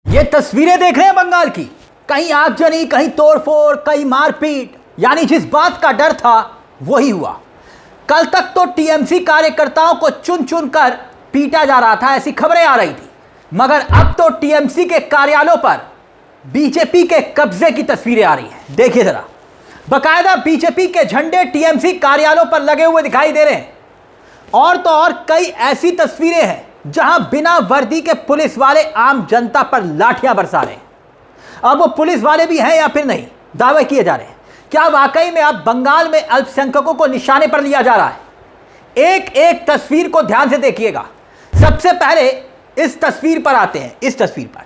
ये तस्वीरें देख रहे हैं बंगाल की, कहीं आगजनी, कहीं तोड़फोड़, कहीं मारपीट, यानी जिस बात का डर था वही हुआ। कल तक तो टीएमसी कार्यकर्ताओं को चुन चुन कर पीटा जा रहा था, ऐसी खबरें आ रही थी, मगर अब तो टीएमसी के कार्यालयों पर बीजेपी के कब्जे की तस्वीरें आ रही हैं। देखिए जरा, बकायदा बीजेपी के झंडे टीएमसी कार्यालयों पर लगे हुए दिखाई दे रहे हैं। और तो और कई ऐसी तस्वीरें हैं जहां बिना वर्दी के पुलिस वाले आम जनता पर लाठियां बरसा रहे हैं। अब वो पुलिस वाले भी हैं या फिर नहीं, दावे किए जा रहे हैं। क्या वाकई में अब बंगाल में अल्पसंख्यकों को निशाने पर लिया जा रहा है? एक एक तस्वीर को ध्यान से देखिएगा। सबसे पहले इस तस्वीर पर आते हैं। इस तस्वीर पर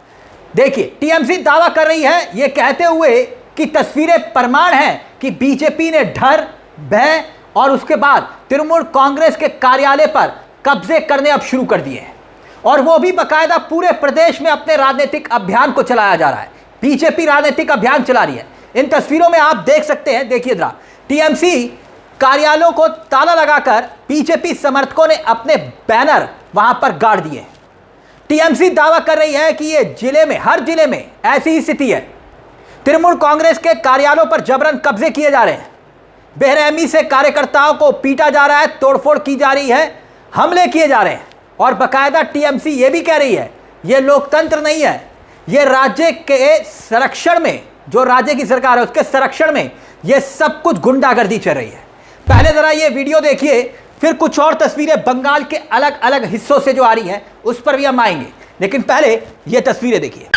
देखिए, टीएमसी दावा कर रही है ये कहते हुए कि तस्वीरें प्रमाण हैं कि बीजेपी ने डर, भय और उसके बाद तृणमूल कांग्रेस के कार्यालय पर कब्जे करने अब शुरू कर दिए हैं, और वो भी बकायदा पूरे प्रदेश में अपने राजनीतिक अभियान को चलाया जा रहा है। बीजेपी राजनीतिक अभियान चला रही है। इन तस्वीरों में आप देख सकते हैं, देखिए जरा, टीएमसी कार्यालयों को ताला लगाकर बीजेपी समर्थकों ने अपने बैनर वहां पर गाड़ दिए। टीएमसी दावा कर रही है कि ये जिले में, हर जिले में ऐसी ही स्थिति है। तृणमूल कांग्रेस के कार्यालयों पर जबरन कब्जे किए जा रहे हैं, बेरहमी से कार्यकर्ताओं को पीटा जा रहा है, तोड़फोड़ की जा रही है, हमले किए जा रहे हैं। और बकायदा टीएमसी ये भी कह रही है ये लोकतंत्र नहीं है, ये राज्य के संरक्षण में, जो राज्य की सरकार है उसके संरक्षण में ये सब कुछ गुंडागर्दी चल रही है। पहले जरा ये वीडियो देखिए, फिर कुछ और तस्वीरें बंगाल के अलग अलग हिस्सों से जो आ रही हैं उस पर भी हम आएंगे, लेकिन पहले ये तस्वीरें देखिए।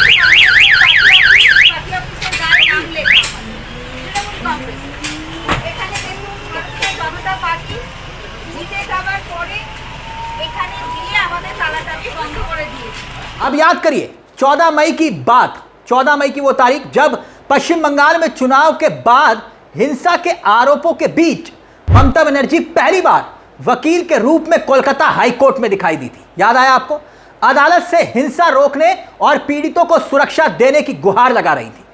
अब याद करिए 14 मई की बात, 14 मई की वो तारीख जब पश्चिम बंगाल में चुनाव के बाद हिंसा के आरोपों के बीच ममता बनर्जी पहली बार वकील के रूप में कोलकाता हाई कोर्ट में दिखाई दी थी। याद आया आपको? अदालत से हिंसा रोकने और पीड़ितों को सुरक्षा देने की गुहार लगा रही थी।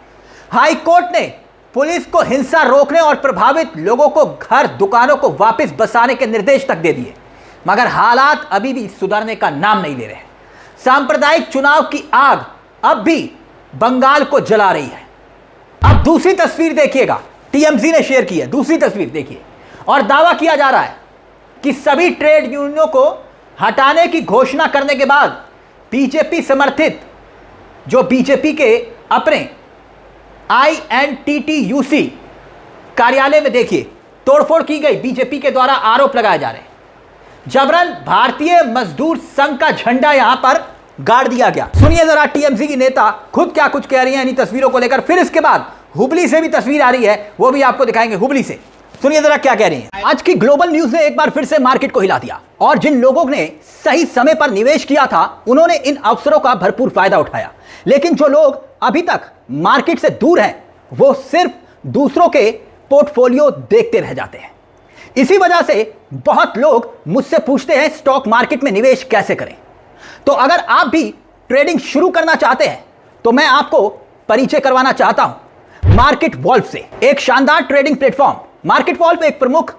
हाई कोर्ट ने पुलिस को हिंसा रोकने और प्रभावित लोगों को घर, दुकानों को वापस बसाने के निर्देश तक दे दिए, मगर हालात अभी भी सुधरने का नाम नहीं ले रहे। सांप्रदायिक चुनाव की आग अब भी बंगाल को जला रही है। अब दूसरी तस्वीर देखिएगा, टीएमसी ने शेयर की है, दूसरी तस्वीर देखिए, और दावा किया जा रहा है कि सभी ट्रेड यूनियनों को हटाने की घोषणा करने के बाद बीजेपी समर्थित, जो बीजेपी के अपने INTTUC कार्यालय में देखिए तोड़फोड़ की गई, बीजेपी के द्वारा आरोप लगाए जा रहे हैं। जबरन भारतीय मजदूर संघ का झंडा यहां पर गाड़ दिया गया। सुनिए जरा टीएमसी की नेता खुद क्या कुछ कह रही हैं इन तस्वीरों को लेकर। फिर इसके बाद हुबली से भी तस्वीर आ रही है, वो भी आपको दिखाएंगे हुबली से। सुनिए जरा क्या कह रही हैं। आज की ग्लोबल न्यूज ने एक बार फिर से मार्केट को हिला दिया, और जिन लोगों ने सही समय पर निवेश किया था उन्होंने इन अवसरों का भरपूर फायदा उठाया, लेकिन जो लोग अभी तक मार्केट से दूर हैं वो सिर्फ दूसरों के पोर्टफोलियो देखते रह जाते हैं। इसी वजह से बहुत लोग मुझसे पूछते हैं स्टॉक मार्केट में निवेश कैसे करें। तो अगर आप भी ट्रेडिंग शुरू करना चाहते हैं तो मैं आपको परिचय करवाना चाहता हूं मार्केट वॉल्व से, एक शानदार ट्रेडिंग प्लेटफॉर्म। मार्केट वॉल्व एक प्रमुख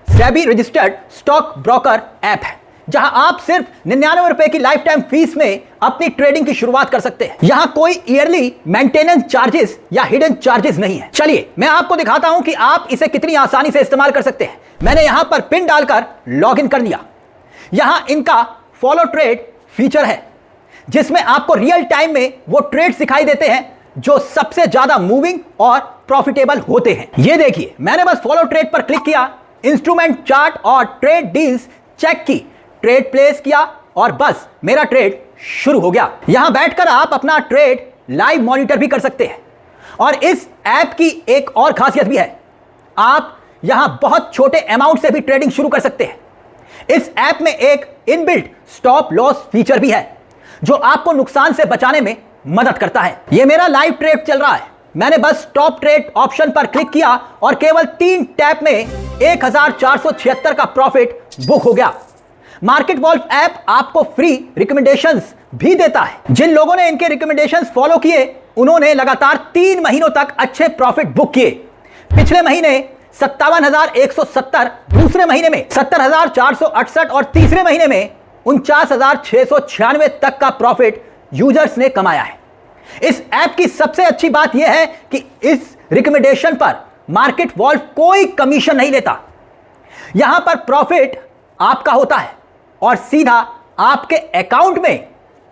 SEBI registered stock broker app है, जहां आप सिर्फ 99 रुपए की लाइफ टाइम फीस में अपनी ट्रेडिंग की शुरुआत कर सकते हैं। यहां कोई ईयरली मेंटेनेंस चार्जेस या हिडन चार्जेस नहीं है। चलिए मैं आपको दिखाता हूं कि आप इसे कितनी आसानी से इस्तेमाल कर सकते हैं। मैंने यहां पर पिन डालकर लॉगिन कर लिया। यहां इनका फॉलो ट्रेड फीचर है, जिसमें आपको रियल टाइम में वो ट्रेड्स दिखाई देते हैं जो सबसे ज्यादा मूविंग और प्रॉफिटेबल होते हैं। ये देखिए, मैंने बस फॉलो ट्रेड पर क्लिक किया, इंस्ट्रूमेंट चार्ट और ट्रेड डील्स चेक की, ट्रेड प्लेस किया और बस मेरा ट्रेड शुरू हो गया। यहां बैठकर आप अपना ट्रेड लाइव मॉनिटर भी कर सकते हैं। और इस ऐप की एक और खासियत भी है, आप यहां बहुत छोटे अमाउंट से भी ट्रेडिंग शुरू कर सकते हैं। इस ऐप में एक इनबिल्ट स्टॉप लॉस फीचर भी है, जो आपको नुकसान से बचाने में मदद करता है। यह मेरा लाइव ट्रेड चल रहा है। मैंने बस स्टॉप ट्रेड ऑप्शन पर क्लिक किया और केवल 3 टैप में 1476 का प्रॉफिट बुक हो गया। मार्केट वॉल्व ऐप आपको फ्री रिकमेंडेशंस भी देता है। जिन लोगों ने इनके रिकमेंडेशंस फॉलो किए उन्होंने लगातार 3 महीनों तक अच्छे प्रॉफिट बुक किए। पिछले महीने 57,170, दूसरे महीने में 70,468 और तीसरे महीने में 49,696 तक का प्रॉफिट यूजर्स ने कमाया है। इस ऐप की सबसे अच्छी बात यह है कि इस रिकमेंडेशन पर मार्केट वॉल्व कोई कमीशन नहीं लेता। यहां पर प्रॉफिट आपका होता है और सीधा आपके अकाउंट में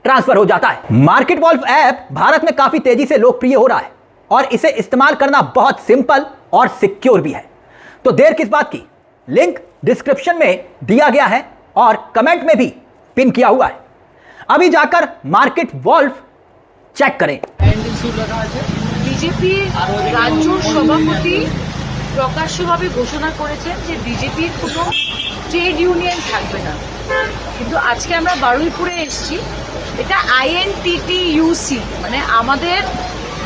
ट्रांसफर हो जाता है। मार्केट वॉल्व ऐप भारत में काफी तेजी से लोकप्रिय हो रहा है और इसे इस्तेमाल करना बहुत सिंपल और सिक्योर भी है। तो देर किस बात की, लिंक डिस्क्रिप्शन में दिया गया है और कमेंट में भी पिन किया हुआ है। अभी जाकर मार्केट वॉल्व চেক করেন। বিজেপি রাজ্য সভাপতি প্রকাশ্যভাবে ঘোষণা করেছেন যে বিজেপির কোনো ট্রেড ইউনিয়ন থাকবে না, কিন্তু আজকে আমরা বারুইপুরে এসেছি। এটা INTTUC মানে আমাদের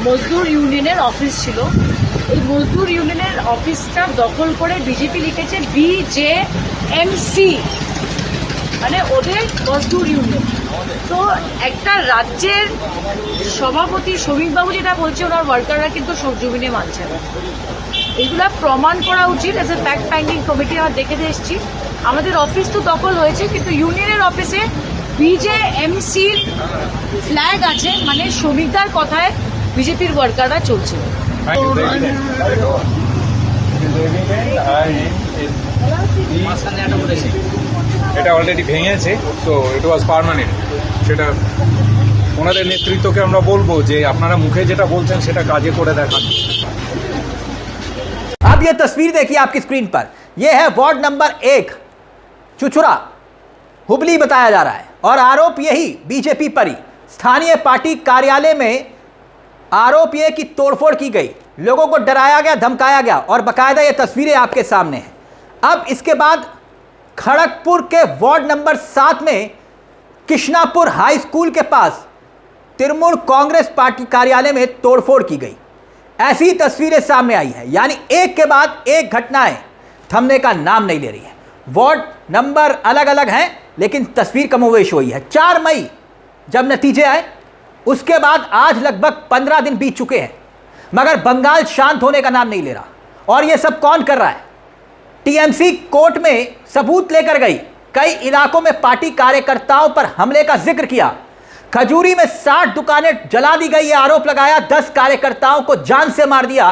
মজদুর ইউনিয়নের অফিস ছিল। এই মজদুর ইউনিয়নের অফিসটা দখল করে বিজেপি লিখেছে BJMC মানে ওদের মজদুর ইউনিয়ন। তো একটা রাজ্যের সভাপতি শ্রমিকবাবু যেটা বলছে ওনার ওয়ার্কাররা কিন্তু সরজমিনে মানছে না, এগুলা প্রমাণ করা উচিত। As a fact finding committee আমরা দেখে এসেছি। আমাদের অফিস তো দখল হয়েছে, কিন্তু ইউনিয়নের অফিসে BJMCর ফ্ল্যাগ আছে, মানে শ্রমিকদের কথায় বিজেপির ওয়ার্কাররা চলছে। এটা অলরেডি ভেঙেছে, তো ইট ওয়াজ পার্মানেন্ট। সেটা ওনাদের নেতৃত্বকে আমরা বলবো যে আপনারা মুখে যেটা বলছেন সেটা কাজে করে দেখান। अब ये तस्वीर देखिए आपकी स्क्रीन पर, यह है वार्ड नंबर 1 चुचुरा हुबली बताया जा रहा है और आरोप यही बीजेपी पर ही। स्थानीय पार्टी कार्यालय में आरोप यह कि तोड़फोड़ की गई, लोगों को डराया गया, धमकाया गया और बाकायदा ये तस्वीरें आपके सामने हैं। अब इसके बाद खड़गपुर के वार्ड नंबर 7 में कृष्णापुर हाई स्कूल के पास तृणमूल कांग्रेस पार्टी कार्यालय में तोड़फोड़ की गई। ऐसी ही तस्वीरें सामने आई है, यानी एक के बाद एक घटनाएं थमने का नाम नहीं ले रही है। वार्ड नंबर अलग अलग हैं लेकिन तस्वीर कमोवेश हुई है। 4 मई जब नतीजे आए उसके बाद आज लगभग 15 दिन बीत चुके हैं, मगर बंगाल शांत होने का नाम नहीं ले रहा। और यह सब कौन कर रहा है? TMC कोर्ट में सबूत लेकर गई, कई इलाकों में पार्टी कार्यकर्ताओं पर हमले का जिक्र किया। खजूरी में 60 दुकानें जला दी गई, ये आरोप लगाया। 10 कार्यकर्ताओं को जान से मार दिया,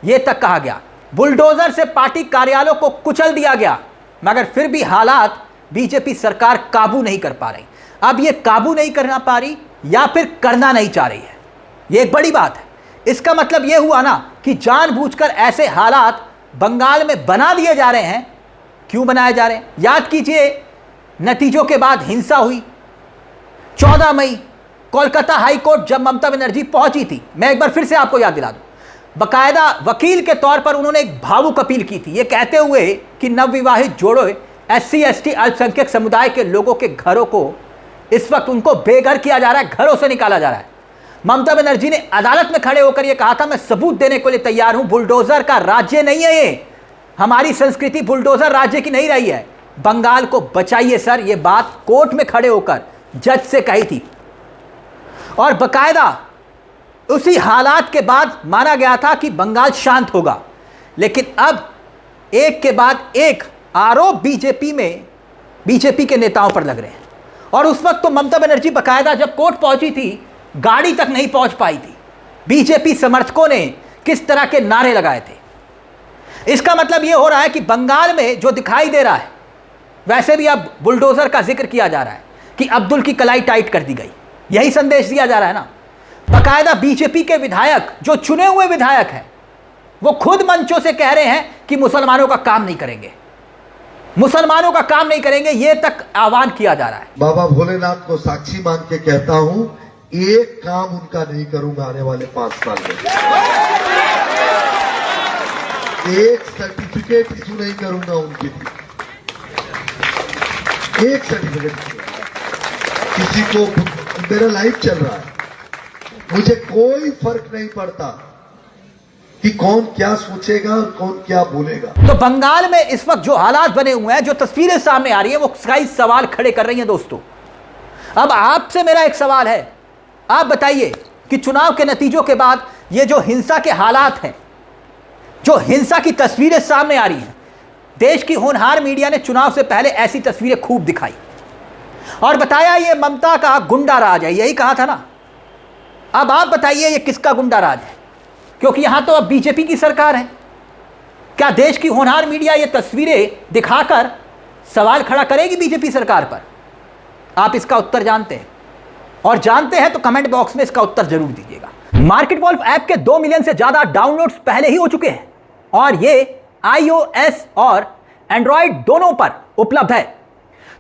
ये तक कहा गया। बुलडोजर से पार्टी कार्यालयों को कुचल दिया गया, मगर फिर भी हालात बीजेपी सरकार काबू नहीं कर पा रही। अब ये काबू नहीं करना पा रही या फिर करना नहीं चाह रही है, ये एक बड़ी बात है। इसका मतलब ये हुआ ना कि जानबूझकर ऐसे हालात बंगाल में बना दिए जा रहे हैं। क्यों बनाए जा रहे हैं? याद कीजिए, नतीजों के बाद हिंसा हुई। 14 मई कोलकाता हाई कोर्ट जब ममता बनर्जी पहुंची थी, मैं एक बार फिर से आपको याद दिला दूं, बकायदा वकील के तौर पर उन्होंने एक भावुक अपील की थी, ये कहते हुए कि नवविवाहित जोड़ों, SC ST अल्पसंख्यक समुदाय के लोगों के घरों को इस वक्त उनको बेघर किया जा रहा है, घरों से निकाला जा रहा है। ममता बनर्जी ने अदालत में खड़े होकर यह कहा था, मैं सबूत देने के लिए तैयार हूं, बुलडोजर का राज्य नहीं है ये, हमारी संस्कृति बुलडोजर राज्य की नहीं रही है, बंगाल को बचाइए सर। ये बात कोर्ट में खड़े होकर जज से कही थी और बकायदा उसी हालात के बाद माना गया था कि बंगाल शांत होगा। लेकिन अब एक के बाद एक आरोप बीजेपी के नेताओं पर लग रहे हैं। और उस वक्त तो ममता बनर्जी बकायदा जब कोर्ट पहुंची थी, गाड़ी तक नहीं पहुंच पाई थी। बीजेपी समर्थकों ने किस तरह के नारे लगाए थे। इसका मतलब यह हो रहा है कि बंगाल में जो दिखाई दे रहा है, वैसे भी अब बुलडोजर का जिक्र किया जा रहा है कि अब्दुल की कलाई टाइट कर दी गई, यही संदेश दिया जा रहा है ना। बाकायदा बीजेपी के विधायक, जो चुने हुए विधायक हैं, वो खुद मंचों से कह रहे हैं कि मुसलमानों का काम नहीं करेंगे, मुसलमानों का काम नहीं करेंगे, ये तक आह्वान किया जा रहा है। बाबा भोलेनाथ को साक्षी मान के कहता हूं, एक काम उनका नहीं करूंगा आने वाले 5 साल में। एक सर्टिफिकेट इशू नहीं करूंगा उनके लिए, एक सर्टिफिकेट। किसी को, मेरा लाइफ चल रहा है, मुझे कोई फर्क नहीं पड़ता कि कौन क्या सोचेगा और कौन क्या बोलेगा। तो बंगाल में इस वक्त जो हालात बने हुए हैं, जो तस्वीरें सामने आ रही हैं, वो कई सवाल खड़े कर रही हैं दोस्तों। अब आपसे मेरा एक सवाल है, आप बताइए कि चुनाव के नतीजों के बाद ये जो हिंसा के हालात हैं, जो हिंसा की तस्वीरें सामने आ रही हैं, देश की होनहार मीडिया ने चुनाव से पहले ऐसी तस्वीरें खूब दिखाई और बताया ये ममता का गुंडा राज है, यही कहा था ना। अब आप बताइए ये किसका गुंडा राज है, क्योंकि यहां तो अब बीजेपी की सरकार है। क्या देश की होनहार मीडिया ये तस्वीरें दिखाकर सवाल खड़ा करेगी बीजेपी सरकार पर? आप इसका उत्तर जानते हैं, और जानते हैं तो कमेंट बॉक्स में इसका उत्तर जरूर दीजिएगा। मार्केट वॉल्फ ऐप के 2 मिलियन से ज्यादा डाउनलोड्स पहले ही हो चुके हैं और ये iOS और एंड्रॉयड दोनों पर उपलब्ध है।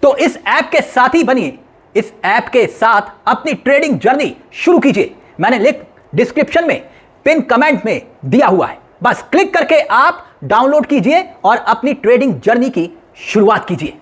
तो इस ऐप के साथ ही बनिए, इस ऐप के साथ अपनी ट्रेडिंग जर्नी शुरू कीजिए। मैंने लिंक डिस्क्रिप्शन में, पिन कमेंट में दिया हुआ है, बस क्लिक करके आप डाउनलोड कीजिए और अपनी ट्रेडिंग जर्नी की शुरुआत कीजिए।